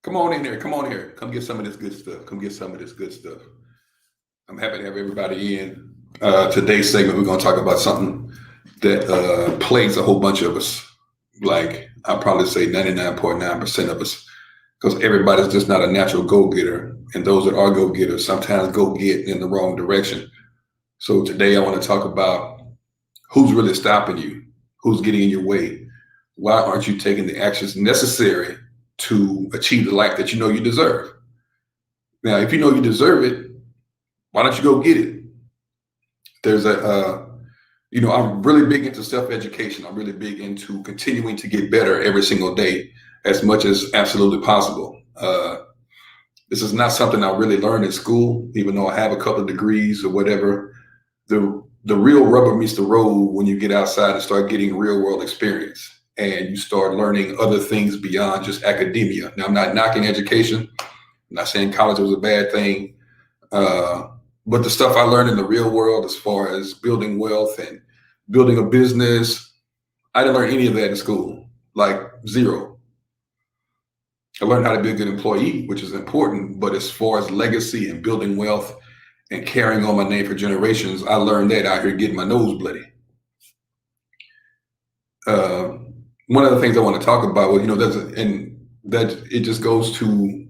Come on in here. Come on here. Come get some of this good stuff. Come get some of this good stuff. I'm happy to have everybody in. Today's segment, we're going to talk about something that plagues a whole bunch of us. Like, I'll probably say 99.9% of us, because everybody's just not a natural go-getter. And those that are go-getters sometimes go get in the wrong direction. So today I want to talk about who's really stopping you, who's getting in your way. Why aren't you taking the actions necessary to achieve the life that you know you deserve? Now, if you know you deserve it, why don't you go get it? There's I'm really big into self-education. I'm really big into continuing to get better every single day as much as absolutely possible. This is not something I really learned in school, even though I have a couple of degrees or whatever. The real rubber meets the road when you get outside and start getting real world experience and you start learning other things beyond just academia. Now, I'm not knocking education. I'm not saying college was a bad thing. But the stuff I learned in the real world, as far as building wealth and building a business, I didn't learn any of that in school, like zero. I learned how to be a good employee, which is important. But as far as legacy and building wealth and carrying on my name for generations, I learned that out here getting my nose bloody. One of the things I want to talk about, it just goes to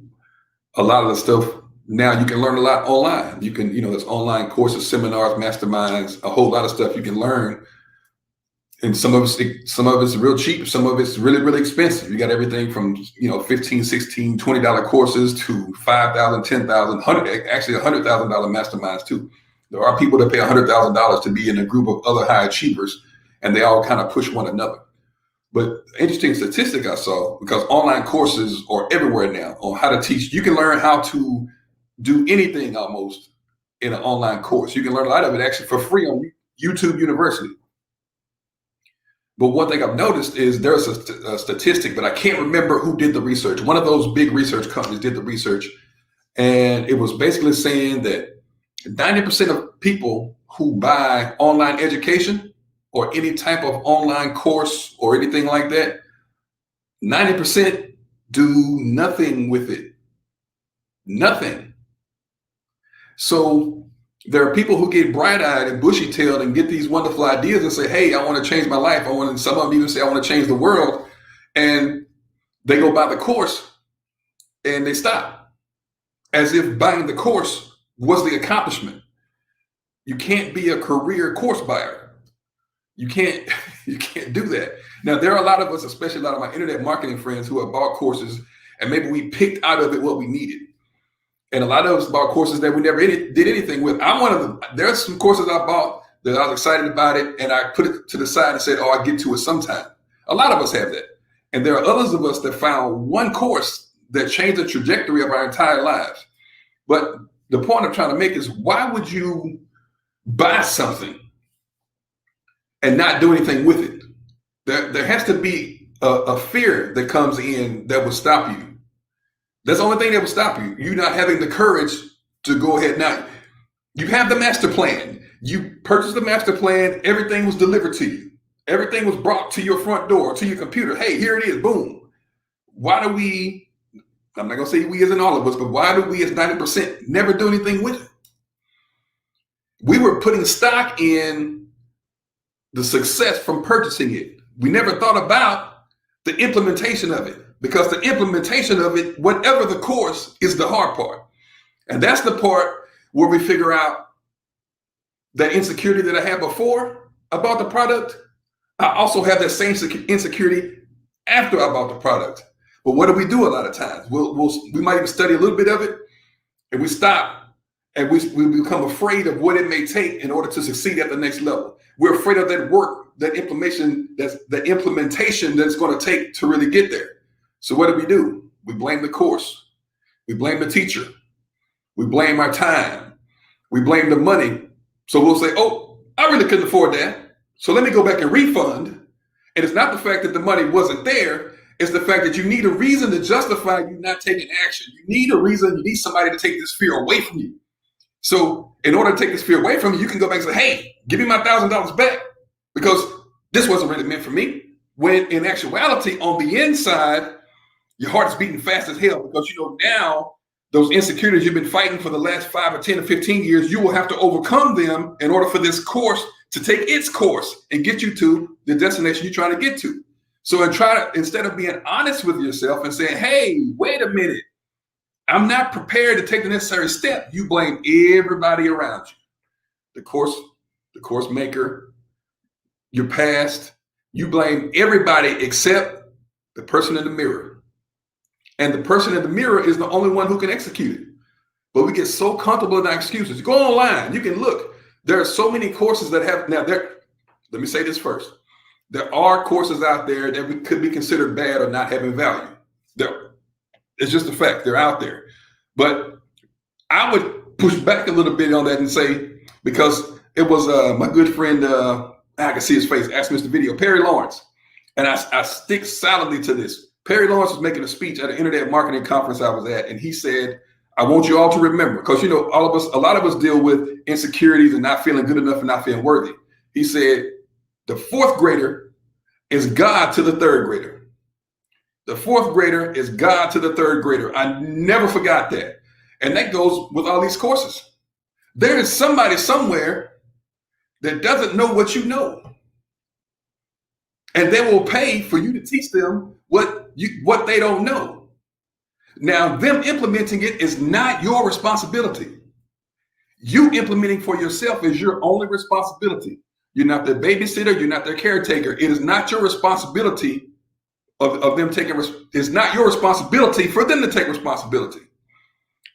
a lot of the stuff. Now you can learn a lot online. You can, there's online courses, seminars, masterminds, a whole lot of stuff you can learn. And some of it's real cheap. Some of it's really, really expensive. You got everything from, $15, $16, $20 courses to $5,000, $10,000, actually $100,000 masterminds too. There are people that pay $100,000 to be in a group of other high achievers, and they all kind of push one another. But interesting statistic I saw, because online courses are everywhere now on how to teach. You can learn how to do anything almost in an online course. You can learn a lot of it actually for free on YouTube University. But one thing I've noticed is there's a statistic, but I can't remember who did the research. One of those big research companies did the research, and it was basically saying that 90% of people who buy online education or any type of online course or anything like that, 90% do nothing with it. Nothing. So there are people who get bright-eyed and bushy-tailed and get these wonderful ideas and say, hey, I want to change my life. Some of them even say, I want to change the world. And they go buy the course and they stop, as if buying the course was the accomplishment. You can't be a career course buyer. You can't do that. Now, there are a lot of us, especially a lot of my internet marketing friends, who have bought courses and maybe we picked out of it what we needed. And a lot of us bought courses that we never did anything with. I'm one of them. There's some courses I bought that I was excited about it, and I put it to the side and said, I'll get to it sometime. A lot of us have that. And there are others of us that found one course that changed the trajectory of our entire lives. But the point I'm trying to make is, why would you buy something and not do anything with it? There has to be a fear that comes in that will stop you. That's the only thing that will stop you. You not having the courage to go ahead. Now, you have the master plan. You purchased the master plan. Everything was delivered to you. Everything was brought to your front door, to your computer. Hey, here it is. Boom. Why do we, I'm not going to say we as in all of us, but why do we as 90% never do anything with it? We were putting stock in the success from purchasing it. We never thought about the implementation of it. Because the implementation of it, whatever the course, is the hard part. And that's the part where we figure out that insecurity that I had before about the product. I also have that same insecurity after I bought the product. But what do we do a lot of times? We might even study a little bit of it, and we stop, and we become afraid of what it may take in order to succeed at the next level. We're afraid of that work, that implementation that's going to take to really get there. So what do? We blame the course. We blame the teacher. We blame our time. We blame the money. So we'll say, oh, I really couldn't afford that. So let me go back and refund. And it's not the fact that the money wasn't there. It's the fact that you need a reason to justify you not taking action. You need a reason. You need somebody to take this fear away from you. So in order to take this fear away from you, you can go back and say, hey, give me my $1,000 back, because this wasn't really meant for me. When in actuality, on the inside, Your heart is beating fast as hell because now those insecurities you've been fighting for the last 5 or 10 or 15 years, you will have to overcome them in order for this course to take its course and get you to the destination you're trying to get to. So instead of being honest with yourself and saying, hey, wait a minute, I'm not prepared to take the necessary step, you blame everybody around you. The course maker, your past, you blame everybody except the person in the mirror. And the person in the mirror is the only one who can execute it. But we get so comfortable in our excuses. Go online, you can look. There are so many courses that have, let me say this first. There are courses out there that could be considered bad or not having value. It's just a fact, they're out there. But I would push back a little bit on that and say, because it was my good friend, I can see his face, asked me this video, Perry Lawrence. And I stick solidly to this. Perry Lawrence was making a speech at an internet marketing conference I was at, and he said, I want you all to remember, because a lot of us deal with insecurities and not feeling good enough and not feeling worthy. He said, the fourth grader is God to the third grader. The fourth grader is God to the third grader. I never forgot that. And that goes with all these courses. There is somebody somewhere that doesn't know what you know. And they will pay for you to teach them what they don't know. Now, them implementing it is not your responsibility. You implementing for yourself is your only responsibility. You're not their babysitter. You're not their caretaker. It is not your responsibility of them taking. It's not your responsibility for them to take responsibility.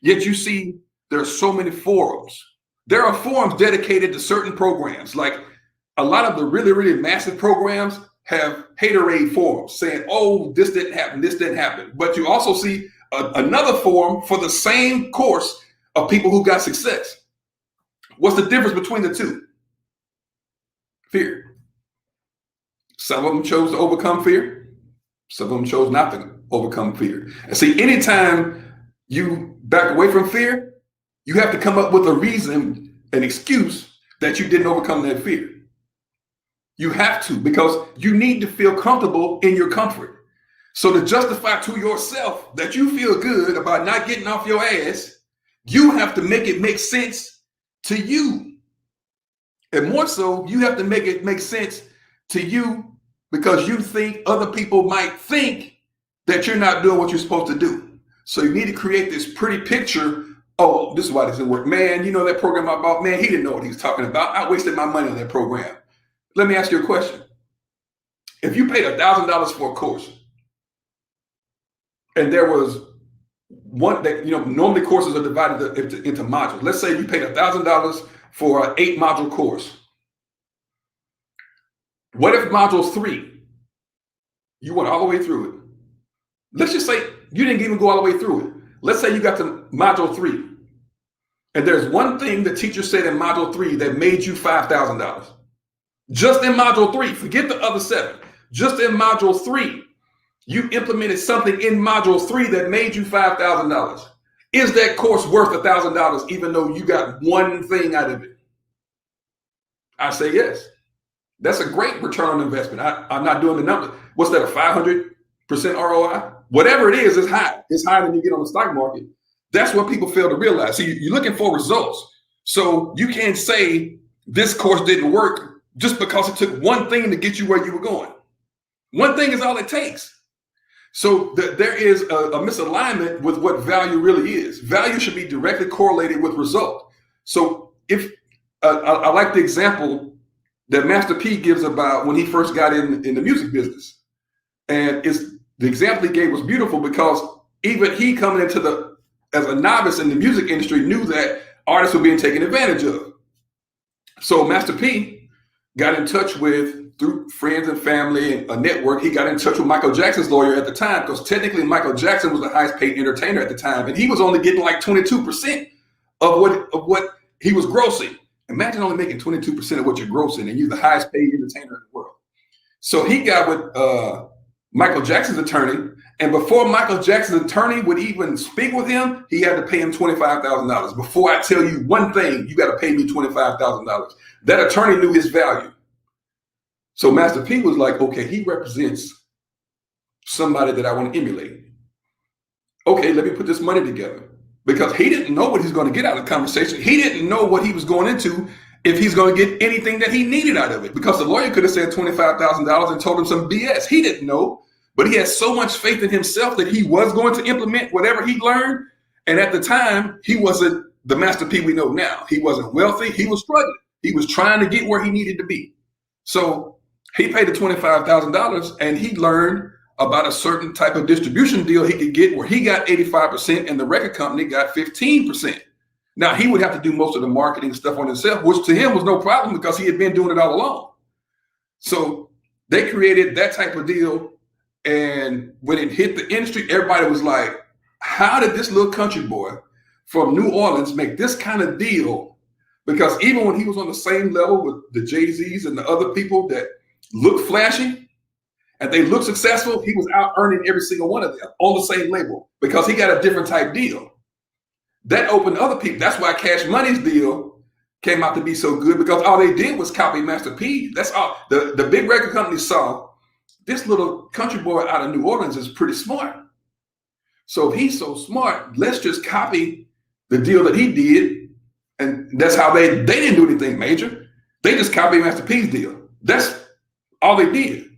Yet you see, there are so many forums. There are forums dedicated to certain programs. Like a lot of the really, really massive programs have haterade forums saying, oh, this didn't happen, this didn't happen. But you also see another forum for the same course of people who got success. What's the difference between the two? Fear. Some of them chose to overcome fear. Some of them chose not to overcome fear. And see, anytime you back away from fear, you have to come up with a reason, an excuse that you didn't overcome that fear. You have to, because you need to feel comfortable in your comfort. So to justify to yourself that you feel good about not getting off your ass, you have to make it make sense to you. And more so, you have to make it make sense to you because you think other people might think that you're not doing what you're supposed to do. So you need to create this pretty picture. Oh, this is why this didn't work. Man, that program I bought, man, he didn't know what he was talking about. I wasted my money on that program. Let me ask you a question. If you paid $1,000 for a course, and there was one that, normally courses are divided into modules. Let's say you paid $1,000 for an 8-module course. What if module 3, you went all the way through it? Let's just say you didn't even go all the way through it. Let's say you got to module 3, and there's one thing the teacher said in module 3 that made you $5,000. Just in module 3, forget the other 7. Just in module 3, you implemented something in module 3 that made you $5,000. Is that course worth $1,000 even though you got one thing out of it? I say yes. That's a great return on investment. I'm not doing the numbers. What's that, a 500% ROI? Whatever it is, it's high. It's higher than you get on the stock market. That's what people fail to realize. See, you're looking for results. So you can't say this course didn't work just because it took one thing to get you where you were going. One thing is all it takes. So there is a misalignment with what value really is. Value should be directly correlated with result. So if I like the example that Master P gives about when he first got in the music business. And the example he gave was beautiful because even he coming into as a novice in the music industry knew that artists were being taken advantage of. So Master P got in touch with, through friends and family and a network, he got in touch with Michael Jackson's lawyer at the time because technically Michael Jackson was the highest paid entertainer at the time. And he was only getting like 22% of what he was grossing. Imagine only making 22% of what you're grossing and you're the highest paid entertainer in the world. So he got with Michael Jackson's attorney. And before Michael Jackson's attorney would even speak with him, he had to pay him $25,000. Before I tell you one thing, you got to pay me $25,000. That attorney knew his value. So Master P was like, okay, he represents somebody that I want to emulate. okay, let me put this money together. Because he didn't know what he's going to get out of the conversation. He didn't know what he was going into, if he's going to get anything that he needed out of it. Because the lawyer could have said $25,000 and told him some BS. He didn't know, but he had so much faith in himself that he was going to implement whatever he learned. And at the time, he wasn't the Master P we know now. He wasn't wealthy. He was struggling. He was trying to get where he needed to be. So he paid the $25,000 and he learned about a certain type of distribution deal he could get where he got 85% and the record company got 15%. Now he would have to do most of the marketing stuff on himself, which to him was no problem because he had been doing it all along. So they created that type of deal. And when it hit the industry, everybody was like, how did this little country boy from New Orleans make this kind of deal? Because even when he was on the same level with the Jay-Z's and the other people that look flashy and they look successful, he was out earning every single one of them on the same label because he got a different type deal. That opened other people. That's why Cash Money's deal came out to be so good, because all they did was copy Master P. That's all. The big record companies saw this little country boy out of New Orleans is pretty smart. So if he's so smart, let's just copy the deal that he did. And that's how they didn't do anything major. They just copied Master P's deal. That's all they did.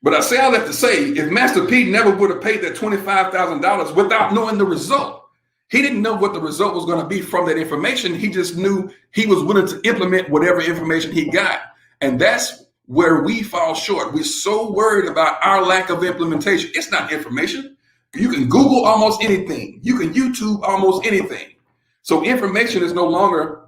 But I say all that to say, if Master P never would have paid that $25,000 without knowing the result, he didn't know what the result was going to be from that information. He just knew he was willing to implement whatever information he got. And that's where we fall short. We're so worried about our lack of implementation. It's not information. You can Google almost anything. You can YouTube almost anything. So information is no longer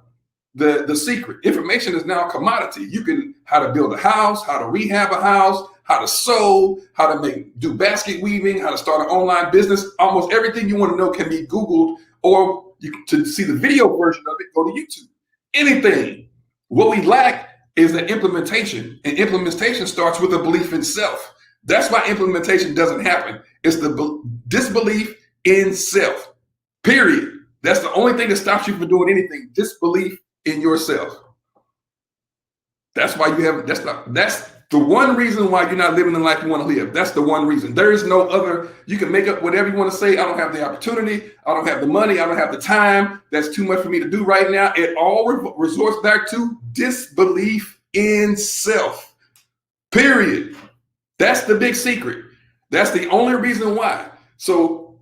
the secret. Information is now a commodity. You can, how to build a house, how to rehab a house, how to sew, how to do basket weaving, how to start an online business. Almost everything you want to know can be Googled, or to see the video version of it, go to YouTube. Anything. What we lack is the implementation, and implementation starts with a belief in self. That's why implementation doesn't happen. It's the disbelief in self, period. That's the only thing that stops you from doing anything, disbelief in yourself. That's why you have, that's the one reason why you're not living the life you want to live. That's the one reason. There is no other. You can make up whatever you want to say. I don't have the opportunity. I don't have the money. I don't have the time. That's too much for me to do right now. It all resorts back to disbelief in self, period. That's the big secret. That's the only reason why. So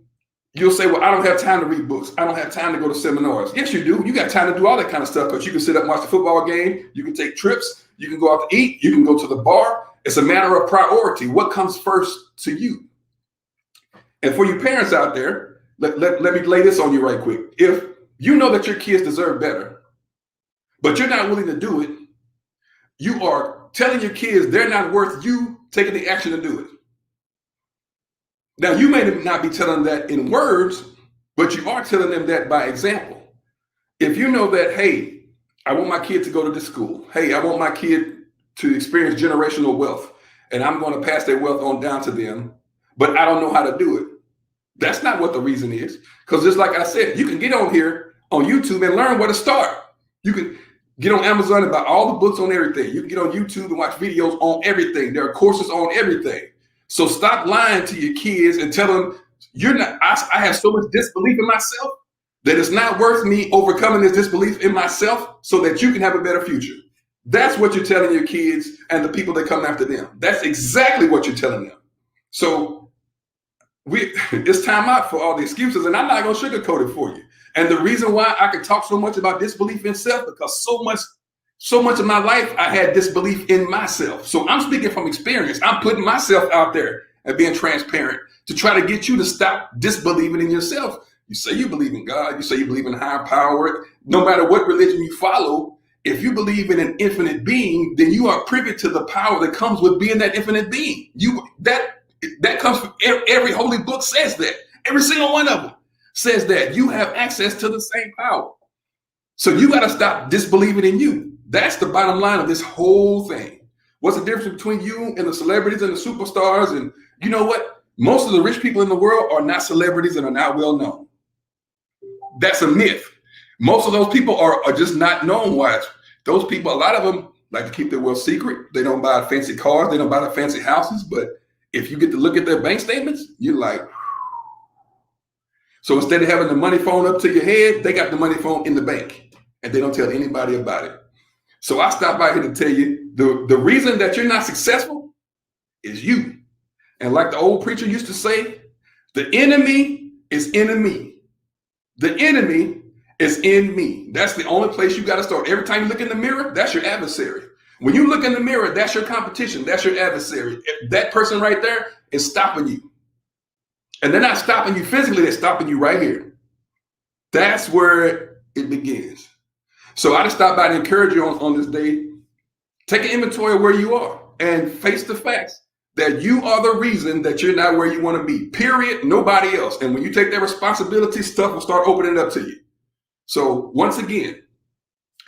you'll say, well, I don't have time to read books. I don't have time to go to seminars. Yes, you do. You got time to do all that kind of stuff, because you can sit up and watch the football game. You can take trips. You can go out to eat. You can go to the bar. It's a matter of priority. What comes first to you? And for you parents out there, let me lay this on you right quick. If you know that your kids deserve better, but you're not willing to do it, you are telling your kids they're not worth you taking the action to do it. Now, you may not be telling that in words, but you are telling them that by example. If you know that, hey, I want my kid to go to this school. Hey, I want my kid to experience generational wealth, and I'm going to pass that wealth on down to them, but I don't know how to do it. That's not what the reason is. Because just like I said, you can get on here on YouTube and learn where to start. You can get on Amazon and buy all the books on everything. You can get on YouTube and watch videos on everything. There are courses on everything. So stop lying to your kids and tell them you're not. I have so much disbelief in myself that it's not worth me overcoming this disbelief in myself so that you can have a better future. That's what you're telling your kids and the people that come after them. That's exactly what you're telling them. So it's time out for all the excuses, and I'm not going to sugarcoat it for you. And the reason why I could talk so much about disbelief in self, because so much of my life, I had disbelief in myself. So I'm speaking from experience. I'm putting myself out there and being transparent to try to get you to stop disbelieving in yourself. You say you believe in God. You say you believe in higher power. No matter what religion you follow, if you believe in an infinite being, then you are privy to the power that comes with being that infinite being. That comes from every holy book says that. Every single one of them says that you have access to the same power. So you got to stop disbelieving in you. That's the bottom line of this whole thing. What's the difference between you and the celebrities and the superstars? And you know what? Most of the rich people in the world are not celebrities and are not well known. That's a myth. Most of those people are just not known wise. Those people, a lot of them like to keep their wealth secret. They don't buy fancy cars. They don't buy the fancy houses. But if you get to look at their bank statements, you're like, So instead of having the money phone up to your head, they got the money phone in the bank and they don't tell anybody about it. So I stopped by here to tell you the reason that you're not successful is you. And like the old preacher used to say, the enemy is in me. The enemy is in me. That's the only place you got to start. Every time you look in the mirror, that's your adversary. When you look in the mirror, that's your competition. That's your adversary. That person right there is stopping you. And they're not stopping you physically, they're stopping you right here. That's where it begins. So I just stopped by to encourage you on this day. Take an inventory of where you are and face the facts that you are the reason that you're not where you want to be. Period. Nobody else. And when you take that responsibility, stuff will start opening up to you. So once again,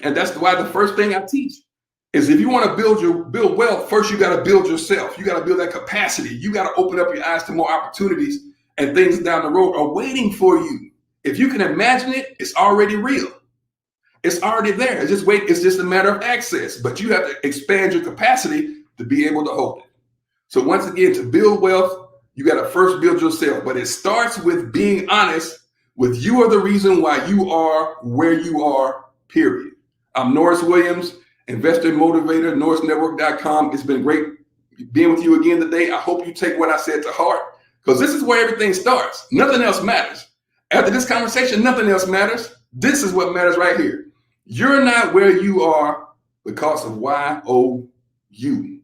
and that's why the first thing I teach is if you want to build wealth, first you got to build yourself. You got to build that capacity. You got to open up your eyes to more opportunities, and things down the road are waiting for you. If you can imagine it, it's already real. It's already there. It's just a matter of access, but you have to expand your capacity to be able to hold it. So once again, to build wealth, you got to first build yourself, but it starts with being honest with you are the reason why you are where you are, period. I'm Norris Williams, investor motivator, norrisnetwork.com. It's been great being with you again today. I hope you take what I said to heart, because this is where everything starts. Nothing else matters. After this conversation, nothing else matters. This is what matters right here. You're not where you are because of YOU.